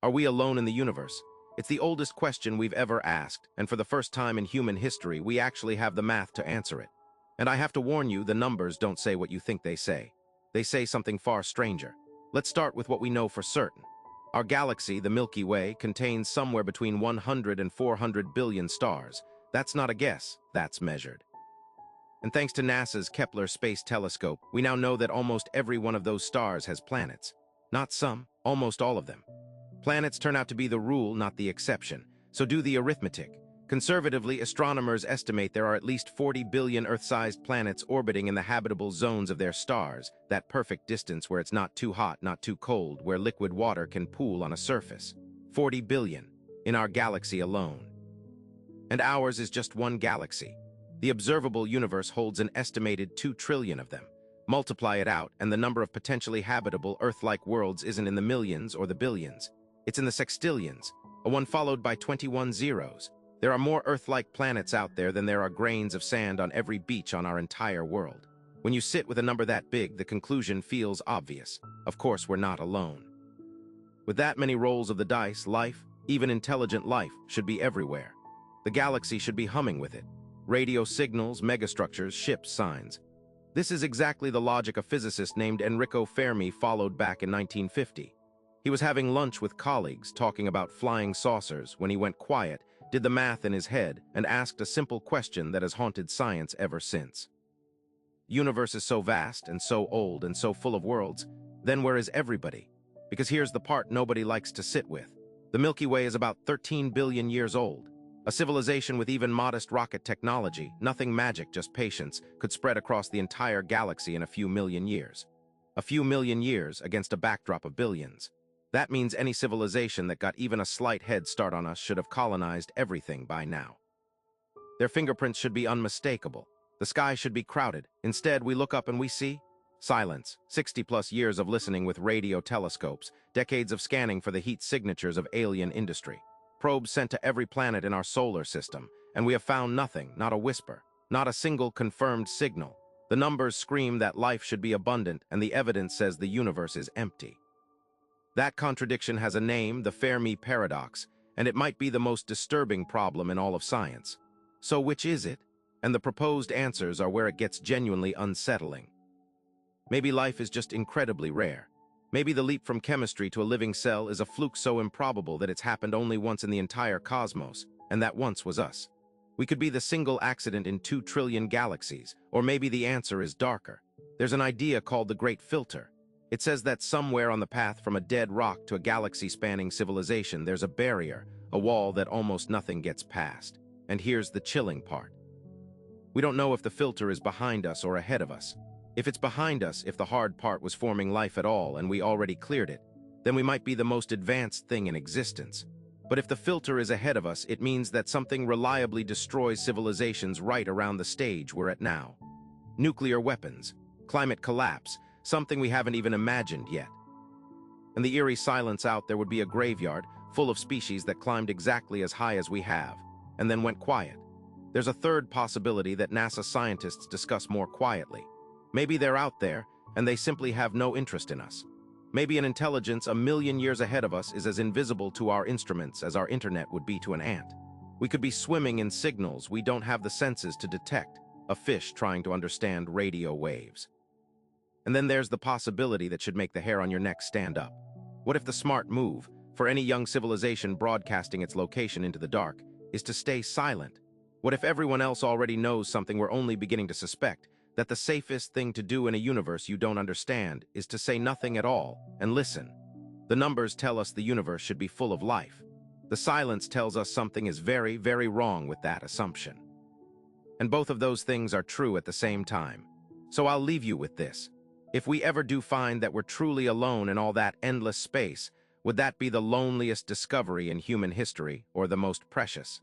Are we alone in the universe? It's the oldest question we've ever asked, and for the first time in human history, we actually have the math to answer it. And I have to warn you, the numbers don't say what you think they say. They say something far stranger. Let's start with what we know for certain. Our galaxy, the Milky Way, contains somewhere between 100 and 400 billion stars. That's not a guess, that's measured. And thanks to NASA's Kepler Space Telescope, we now know that almost every one of those stars has planets. Not some, almost all of them. Planets turn out to be the rule, not the exception. So do the arithmetic. Conservatively, astronomers estimate there are at least 40 billion Earth-sized planets orbiting in the habitable zones of their stars, that perfect distance where it's not too hot, not too cold, where liquid water can pool on a surface. 40 billion, in our galaxy alone. And ours is just one galaxy. The observable universe holds an estimated 2 trillion of them. Multiply it out, and the number of potentially habitable Earth-like worlds isn't in the millions or the billions. It's in the sextillions, a one followed by 21 zeros. There are more Earth-like planets out there than there are grains of sand on every beach on our entire world. When you sit with a number that big, the conclusion feels obvious. Of course, we're not alone. With that many rolls of the dice, life, even intelligent life, should be everywhere. The galaxy should be humming with it. Radio signals, megastructures, ships, signs. This is exactly the logic a physicist named Enrico Fermi followed back in 1950. He was having lunch with colleagues talking about flying saucers when he went quiet, did the math in his head, and asked a simple question that has haunted science ever since. The universe is so vast and so old and so full of worlds, then where is everybody? Because here's the part nobody likes to sit with. The Milky Way is about 13 billion years old. A civilization with even modest rocket technology, nothing magic, just patience, could spread across the entire galaxy in a few million years. A few million years against a backdrop of billions. That means any civilization that got even a slight head start on us should have colonized everything by now. Their fingerprints should be unmistakable. The sky should be crowded. Instead, we look up and we see silence, 60-plus years of listening with radio telescopes, decades of scanning for the heat signatures of alien industry. Probes sent to every planet in our solar system, and we have found nothing, not a whisper, not a single confirmed signal. The numbers scream that life should be abundant, and the evidence says the universe is empty. That contradiction has a name, the Fermi paradox, and it might be the most disturbing problem in all of science. So which is it? And the proposed answers are where it gets genuinely unsettling. Maybe life is just incredibly rare. Maybe the leap from chemistry to a living cell is a fluke so improbable that it's happened only once in the entire cosmos, and that once was us. We could be the single accident in 2 trillion galaxies, or maybe the answer is darker. There's an idea called the Great Filter. It says that somewhere on the path from a dead rock to a galaxy-spanning civilization, there's a barrier, a wall that almost nothing gets past. And here's the chilling part. We don't know if the filter is behind us or ahead of us. If it's behind us, if the hard part was forming life at all and we already cleared it, then we might be the most advanced thing in existence. But if the filter is ahead of us, it means that something reliably destroys civilizations right around the stage we're at now. Nuclear weapons, climate collapse, something we haven't even imagined yet. In the eerie silence out there would be a graveyard full of species that climbed exactly as high as we have, and then went quiet. There's a third possibility that NASA scientists discuss more quietly. Maybe they're out there, and they simply have no interest in us. Maybe an intelligence a million years ahead of us is as invisible to our instruments as our internet would be to an ant. We could be swimming in signals we don't have the senses to detect, a fish trying to understand radio waves. And then there's the possibility that should make the hair on your neck stand up. What if the smart move, for any young civilization broadcasting its location into the dark, is to stay silent? What if everyone else already knows something we're only beginning to suspect, that the safest thing to do in a universe you don't understand is to say nothing at all and listen? The numbers tell us the universe should be full of life. The silence tells us something is very, very wrong with that assumption. And both of those things are true at the same time. So I'll leave you with this. If we ever do find that we're truly alone in all that endless space, would that be the loneliest discovery in human history or the most precious?